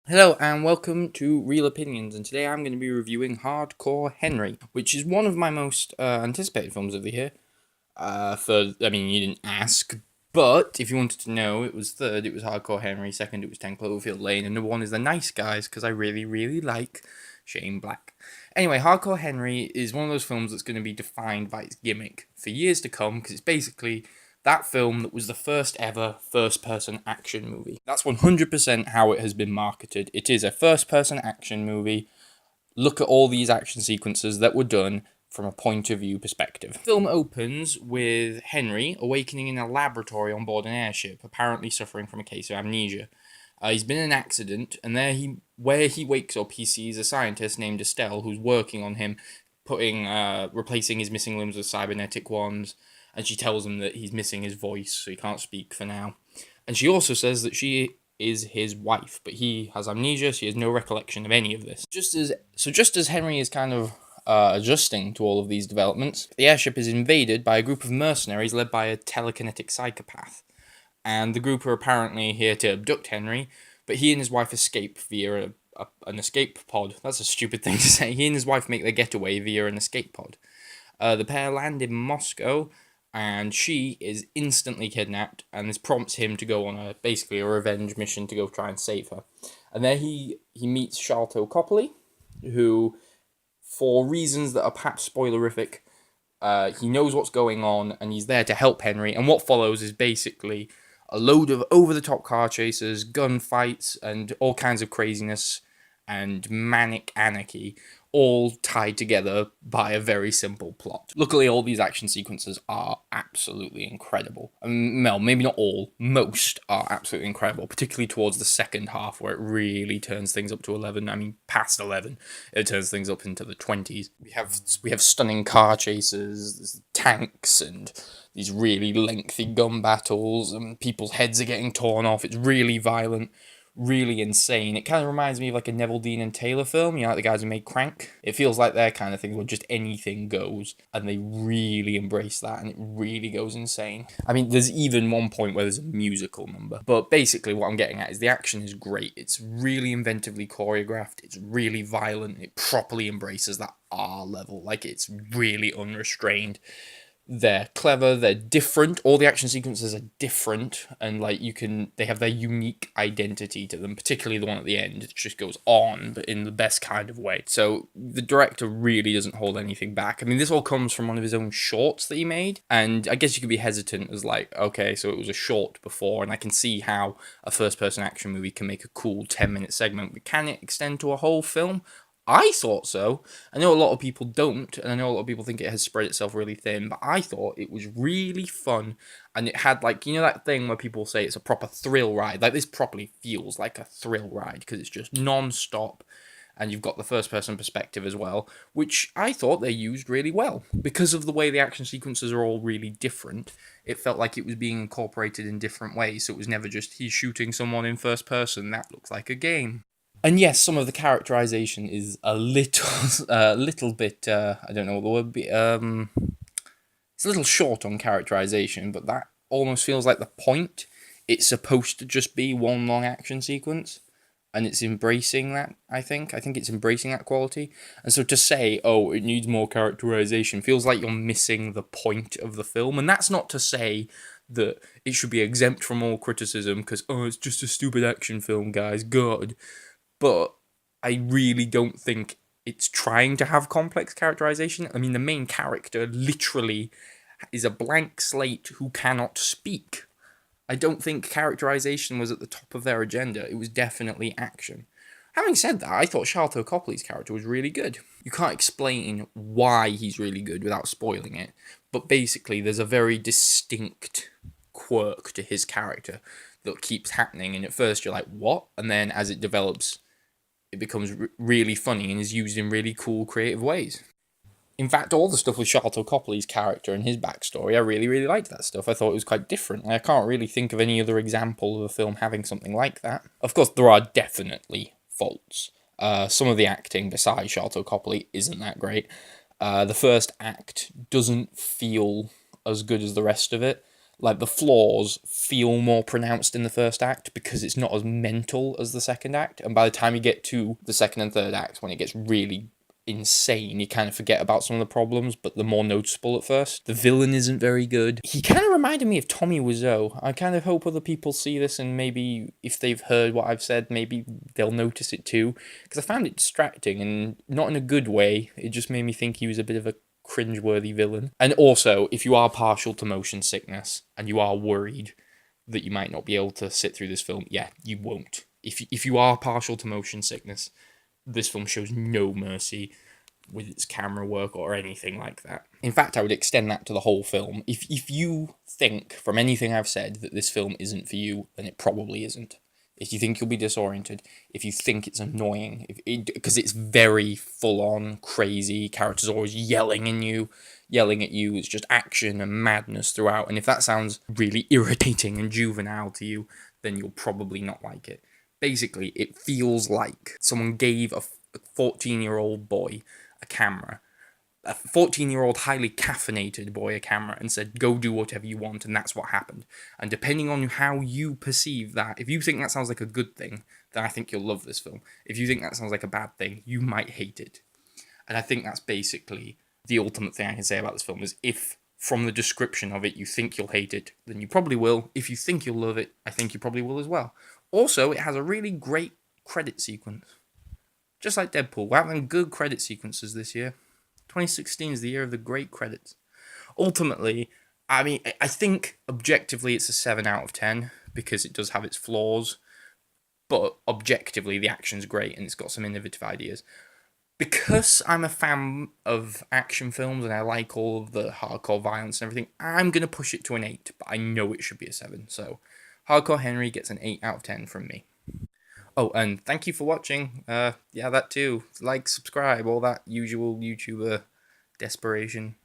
Hello and welcome to Real Opinions, and today I'm going to be reviewing Hardcore Henry, which is one of my most anticipated films of the year. You didn't ask, but if you wanted to know, it was third, it was Hardcore Henry, second, it was 10 Cloverfield Lane, and number one is The Nice Guys, because I really, really like Shane Black. Anyway, Hardcore Henry is one of those films that's going to be defined by its gimmick for years to come, because it's basically that film that was the first ever first-person action movie. That's 100% how it has been marketed. It is a first-person action movie. Look at all these action sequences that were done from a point of view perspective. The film opens with Henry awakening in a laboratory on board an airship, apparently suffering from a case of amnesia. He's been in an accident, and where he wakes up, he sees a scientist named Estelle who's working on him, replacing his missing limbs with cybernetic ones. And she tells him that he's missing his voice, so he can't speak for now. And she also says that she is his wife, but he has amnesia, so he has no recollection of any of this. Just as Henry is kind of adjusting to all of these developments, the airship is invaded by a group of mercenaries led by a telekinetic psychopath. And the group are apparently here to abduct Henry, but he and his wife escape via an escape pod. That's a stupid thing to say. He and his wife make their getaway via an escape pod. The pair land in Moscow, and she is instantly kidnapped, and this prompts him to go on basically a revenge mission to go try and save her. And there he meets Sharlto Copley, who, for reasons that are perhaps spoilerific, he knows what's going on, and he's there to help Henry, and what follows is basically a load of over-the-top car chases, gunfights, and all kinds of craziness and manic anarchy, all tied together by a very simple plot. Luckily, all these action sequences are absolutely incredible. Well, maybe not all, most are absolutely incredible, particularly towards the second half, where it really turns things up to 11. I mean, past 11, it turns things up into the 20s. We have stunning car chases, tanks, and these really lengthy gun battles, and people's heads are getting torn off. It's really violent, really insane. It kind of reminds me of like a Neville Dean and Taylor film, like the guys who made Crank. It feels like their kind of thing where just anything goes, and they really embrace that, and it really goes insane. I mean, there's even one point where there's a musical number, but basically what I'm getting at is the action is great. It's really inventively choreographed. It's really violent. It properly embraces that R level. Like, it's really unrestrained. They're clever, they're different, all the action sequences are different, and they have their unique identity to them, particularly the one at the end. It just goes on, but in the best kind of way. So the director really doesn't hold anything back. I mean, this all comes from one of his own shorts that he made, and I guess you could be hesitant as okay, so it was a short before, and I can see how a first-person action movie can make a cool 10-minute segment, but can it extend to a whole film? I thought so. I know a lot of people don't, and I know a lot of people think it has spread itself really thin, but I thought it was really fun, and it had, that thing where people say it's a proper thrill ride. This properly feels like a thrill ride, because it's just non-stop, and you've got the first-person perspective as well, which I thought they used really well. Because of the way the action sequences are all really different, it felt like it was being incorporated in different ways, so it was never just, he's shooting someone in first person, that looks like a game. And yes, some of the characterization is a little bit, I don't know what the word would be, it's a little short on characterization, but that almost feels like the point. It's supposed to just be one long action sequence, and it's embracing that, I think. I think it's embracing that quality. And so to say, oh, it needs more characterization, feels like you're missing the point of the film. And that's not to say that it should be exempt from all criticism, because, oh, it's just a stupid action film, guys, God. But I really don't think it's trying to have complex characterization. I mean, the main character literally is a blank slate who cannot speak. I don't think characterization was at the top of their agenda. It was definitely action. Having said that, I thought Sharlto Copley's character was really good. You can't explain why he's really good without spoiling it, but basically there's a very distinct quirk to his character that keeps happening, and at first you're like, what? And then as it develops, it becomes really funny and is used in really cool, creative ways. In fact, all the stuff with Sharlto Copley's character and his backstory, I really, really liked that stuff. I thought it was quite different, and I can't really think of any other example of a film having something like that. Of course, there are definitely faults. Some of the acting, besides Sharlto Copley, isn't that great. The first act doesn't feel as good as the rest of it. Like, the flaws feel more pronounced in the first act because it's not as mental as the second act. And by the time you get to the second and third acts, when it gets really insane, you kind of forget about some of the problems, but they're more noticeable at first. The villain isn't very good. He kind of reminded me of Tommy Wiseau. I kind of hope other people see this, and maybe if they've heard what I've said, maybe they'll notice it too. Because I found it distracting, and not in a good way. It just made me think he was a bit of a cringeworthy villain. And also, if you are partial to motion sickness and you are worried that you might not be able to sit through this film, yeah, you won't. If you are partial to motion sickness, this film shows no mercy with its camera work or anything like that. In fact, I would extend that to the whole film. If you think from anything I've said that this film isn't for you, then it probably isn't. If you think you'll be disoriented, if you think it's annoying, because it's very full-on crazy, characters always yelling at you, it's just action and madness throughout, and if that sounds really irritating and juvenile to you, then you'll probably not like it. Basically, it feels like someone gave a 14-year-old boy a camera, a 14-year-old highly caffeinated boy a camera, and said, go do whatever you want, and that's what happened. And depending on how you perceive that, if you think that sounds like a good thing, then I think you'll love this film. If you think that sounds like a bad thing, you might hate it. And I think that's basically the ultimate thing I can say about this film, is if from the description of it you think you'll hate it, then you probably will. If you think you'll love it, I think you probably will as well. Also, it has a really great credit sequence. Just like Deadpool, we're having good credit sequences this year. 2016 is the year of the great credits. Ultimately, I mean, I think objectively it's a 7 out of 10 because it does have its flaws, but objectively the action's great and it's got some innovative ideas. Because I'm a fan of action films and I like all of the hardcore violence and everything, I'm going to push it to an 8, but I know it should be a 7. So, Hardcore Henry gets an 8 out of 10 from me. Oh, and thank you for watching. Yeah, that too. Like, subscribe, all that usual YouTuber desperation.